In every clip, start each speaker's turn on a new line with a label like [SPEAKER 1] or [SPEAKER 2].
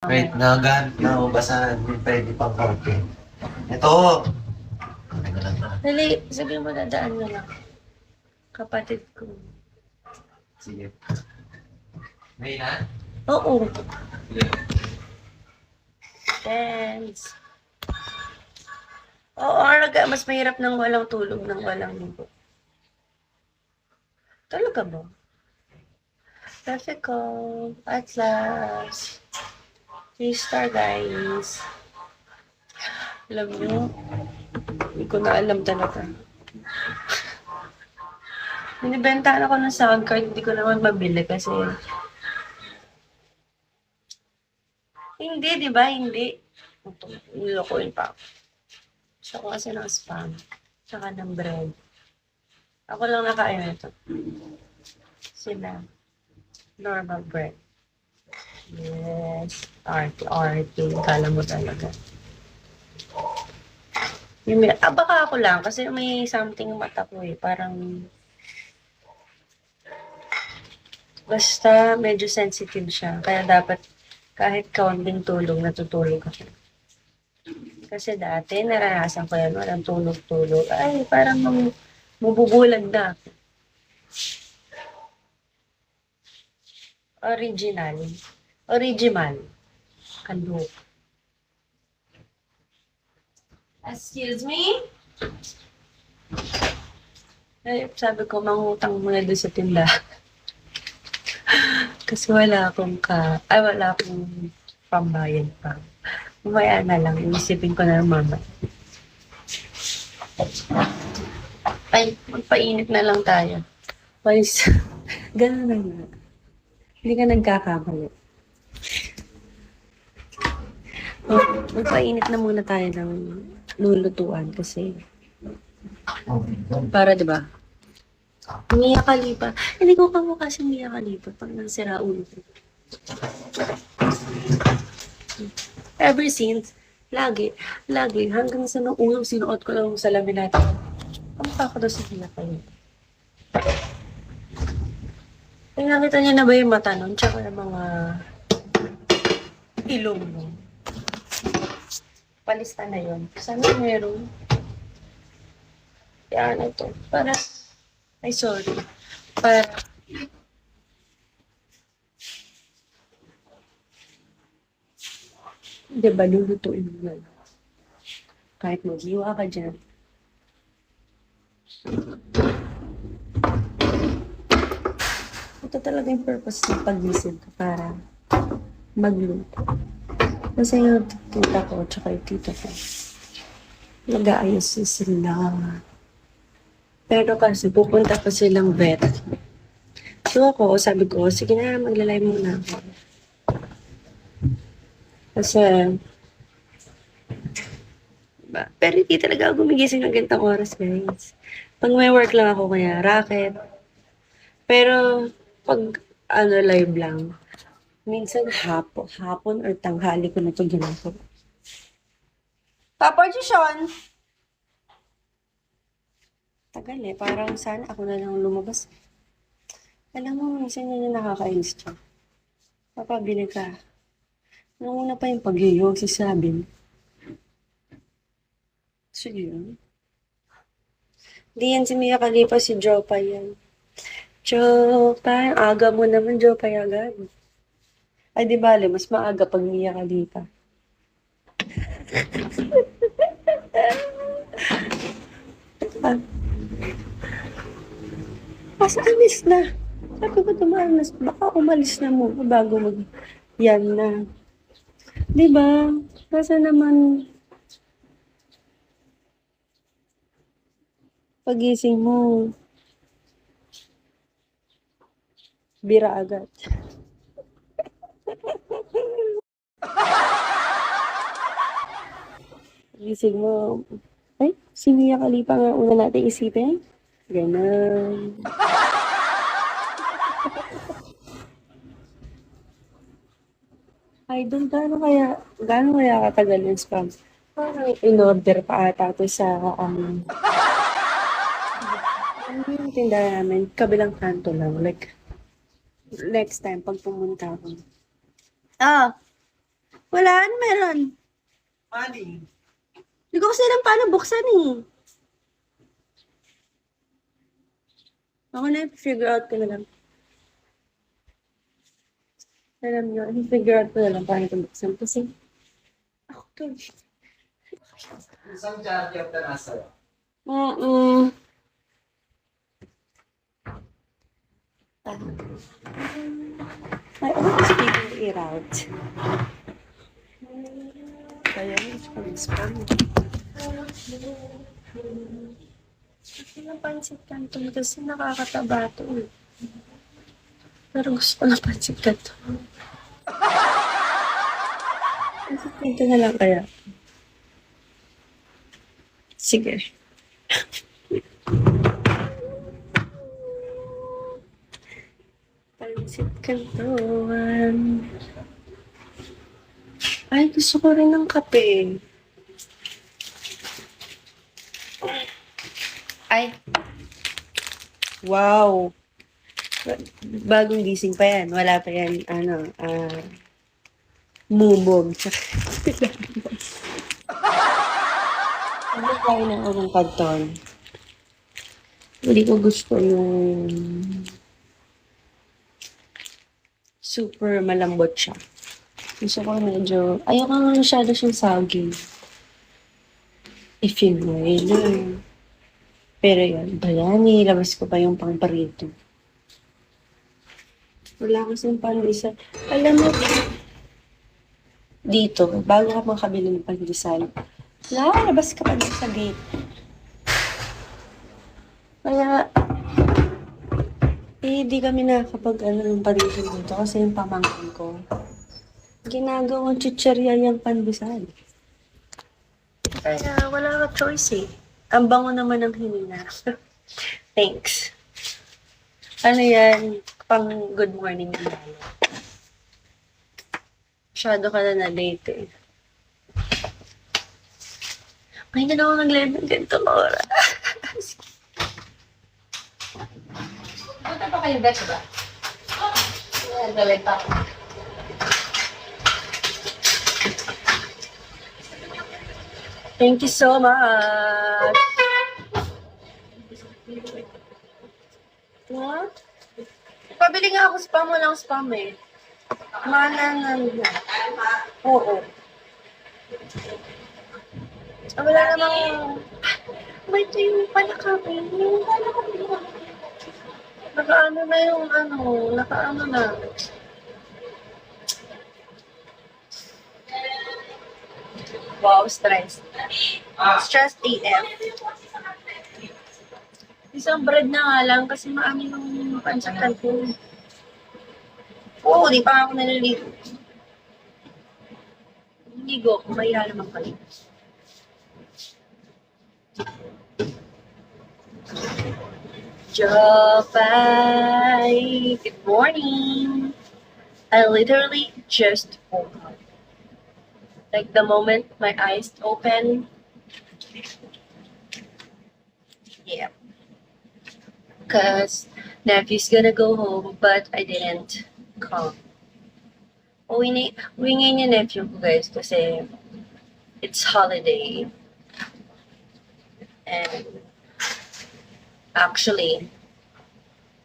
[SPEAKER 1] Wait, naghahanap na ako basahan. Hindi pwede pang kape. Ito! Ano lang na.
[SPEAKER 2] Dali, sabihin mo dadaan na lang. Kapatid ko.
[SPEAKER 1] Sige. May na?
[SPEAKER 2] Oo. Thanks. Oo, mas mahirap ng walang tulog ng walang ligo. Talaga ba? Perfect ko. At last. 3-star, guys. Alam nyo, hindi ko na alam talaga. Binibentahan ako ng sound card, hindi ko naman mabili kasi hindi, di ba? Hindi. Ito, nilokohin pa ako. Gusto ko kasi ng spam. Tsaka ng bread. Ako lang nakain ito. Sila. Normal bread. Yes. Arte. Kala mo talaga. Baka ako lang kasi may something mata ko eh. Parang basta medyo sensitive siya. Kaya dapat kahit kaunting tulog, natutulog ako. Kasi dati, naranasan ko yan, walang tulog-tulog. Ay, parang mabubulag na ako. Original. Kalo. Excuse me? Ay, sabi ko, mangutang muna doon sa tindahan. Kasi wala akong pambayad pa. Mamaya na lang, iisipin ko na ng mama. Ay, magpainit na lang tayo. Please. Ganun na nga. Hindi ka nagkakamali. Magpainit na muna tayo ng lulutuan kasi para, di ba? Mia Khalifa. Hindi ko kamukha si Mia Khalifa pag nagsira ulo ko. Ever since, lagi, hanggang sa nung unang sinuot ko lang sa salamin natin. Kamukha ko daw si Mia Khalifa. Ay, nakita niyo na ba yung mata nun? Tsaka yung mga ilong mo. Palista na yun. Sana meron. Yan, ito. Para, ay sorry. Para, di ba, lulutuin mo yun. Kahit maghiwa ka dyan. Ito talaga yung purpose ng pag-visit ko para magluto. Kasi yung tita ko, tsaka yung tita ko, nag-aayos sila. Pero kasi pupunta pa silang vet. So ako, sabi ko, sige na, maglalay muna ako. Kasi, pero hindi talaga ako gumigising ng ganitong oras, guys. Pag may work lang ako, kaya racket. Pero, pag live lang, minsan hapon or tanghali ko na ito ginagawa. Papa Jishon! Tagal eh, parang sana ako na lang lumabas. Alam mo, minsan yun yung nakakainis siya. Papabili ka. Nung una pa yung pag-iyo, sasabi mo. So yun. Di yan si Mia Khalifa, si Jopa yan. Jopa, aga mo naman, Jopa agad. Ay, di bale, mas maaga pag Mia Khalifa. Ah, asa alis na? Sabi ko tumalas, baka umalis na mo bago yan na. Di ba? Kasi naman, pagising mo, bira agad. Pagising mo, ay, si Mia Khalifa nga una natin isipin. Ganun. Ay, doon gaano kaya katagal yung spam? Parang in-order pa ata ito sa, ano yung tindahan namin? Kabilang kanto lang. Like, next time, pag pumunta ako. Ah! Wala, ano meron?
[SPEAKER 1] Mali.
[SPEAKER 2] Hindi ko kasi alam paano buksan eh. Ako na figure out ko na lang. Alam nyo, figure out ko na lang paano ito buksan. Kasi, ako to.
[SPEAKER 1] Isang charger na nasa.
[SPEAKER 2] Mm-mm. I always figure it out. Kaya mas pag-spam. Kasi napansit kanton kasi nakakataba to eh. Pero gusto ko ng pansit kanton. Pansit kanton na lang kaya. Sige. Pansit kanton. Ay, gusto ko rin ng kape. Ay. Wow. Bagong gising pa yan. Wala pa yan, mumog. Ano kain na ako ng kanton? Hindi ko gusto yung super malambot siya. Gusto ko medyo, ayoko nga masyado siyang saging. If you know, you know. Pero yun, bayani, labas ko pa yung pang-parito. Wala kasing pandesal. Alam mo, dito, bago ka makabili ng pandesal, labas ka pa dito sa gate. Kaya, hindi kami nakakapag ng pandesal dito kasi yung pamangkin ko, ginagawang chicherya yung pandesal. Kaya, wala ka choice eh. Ang bango naman ng hininga. Thanks. Ano yan? Pang good morning na lalo. Masyado ka na late eh. May na ako nag-live ng ganito oras.
[SPEAKER 3] Punta pa kayo, Beth, ba? Gawin pa.
[SPEAKER 2] Thank you so much. What? Pabili nga ako spam, walang spam eh. Mananan na. Oo. Ah, wala namang... May tuyo pala kami. Nakaano na yung nakaano na. Wow, stress. Stress AF. Isang bread na nga lang kasi maamin ng pansaktan ko. Oo, di pa ako naliligo. Ligo, kumaya naman pala. Jopay! Good morning! I literally just woke up. Like the moment my eyes open, yeah. Cause nephew's gonna go home, but I didn't come. Uwi ngayon yung nephew ko guys kasi it's holiday. And actually,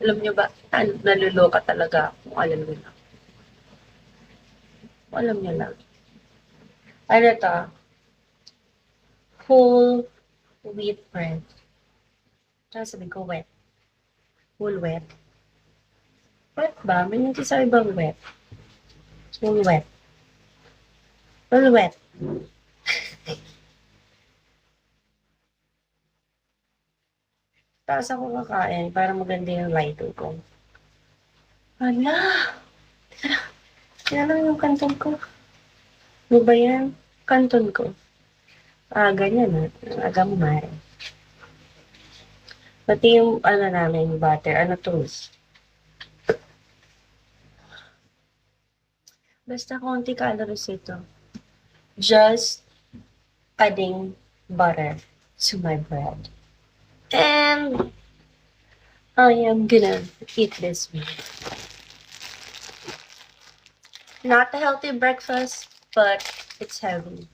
[SPEAKER 2] alam nyo ba, naluloka talaga kung alam nyo lang. Alam nyo lang. Ano to? Whole wheat bread. Tsaka sabi ko wet. Whole wet. Wet ba? May nagsasabi bang wet? Whole wet. Whole wet. Tapos ako kakain para maganda yung lighting ko. Hala! Yan lang yung kanton ko. Ano ba yan? Kanton ko. Ganyan na. Agamay. Pati yung namin, butter. Ano to? Basta konti calories ito. Just adding butter to my bread. And I am gonna eat this meal. Not a healthy breakfast, but it's heavy.